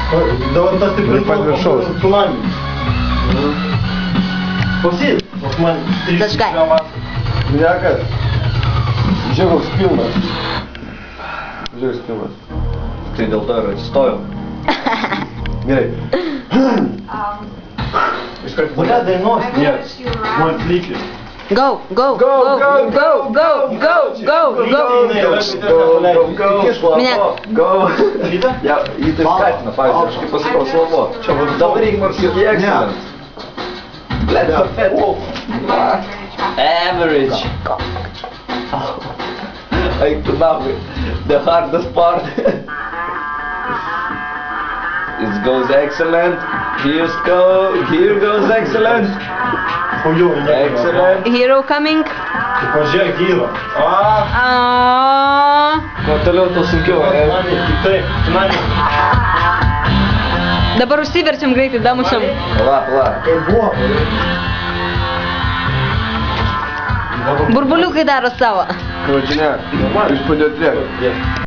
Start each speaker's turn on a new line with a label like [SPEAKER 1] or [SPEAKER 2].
[SPEAKER 1] Dabar tas tikrai
[SPEAKER 2] paviršaus.
[SPEAKER 1] su manim. Klausyk, man 3
[SPEAKER 3] Kažką.
[SPEAKER 2] Niekas. Žiūrėk, pilnas. Žiūrėk, pilnas.
[SPEAKER 4] Tai dėl to ir atsistojau.
[SPEAKER 2] Gerai.
[SPEAKER 1] Бля, дайнос, нет. Мой флики.
[SPEAKER 3] Go, go, go, go, go, go, go, go, go. Minė.
[SPEAKER 4] Ja, jį taip skatina, pavyzdžiui, aš kaip pasakau slovo. Daryk nors jokį excellent. Blet, average. Eik tu nahui. The hardest part. It goes excellent. Here goes excellent. Excellent.
[SPEAKER 3] Hero coming.
[SPEAKER 1] Pažiūrėk, gyva.
[SPEAKER 4] Kuo toliau, tuo sunkiau.
[SPEAKER 1] Taip, finaliai.
[SPEAKER 3] Dabar užsiverčiam greitai, damušam.
[SPEAKER 4] Pala.
[SPEAKER 3] Burbuliukai daro savo.
[SPEAKER 2] Короче, не. Iš padėt liek.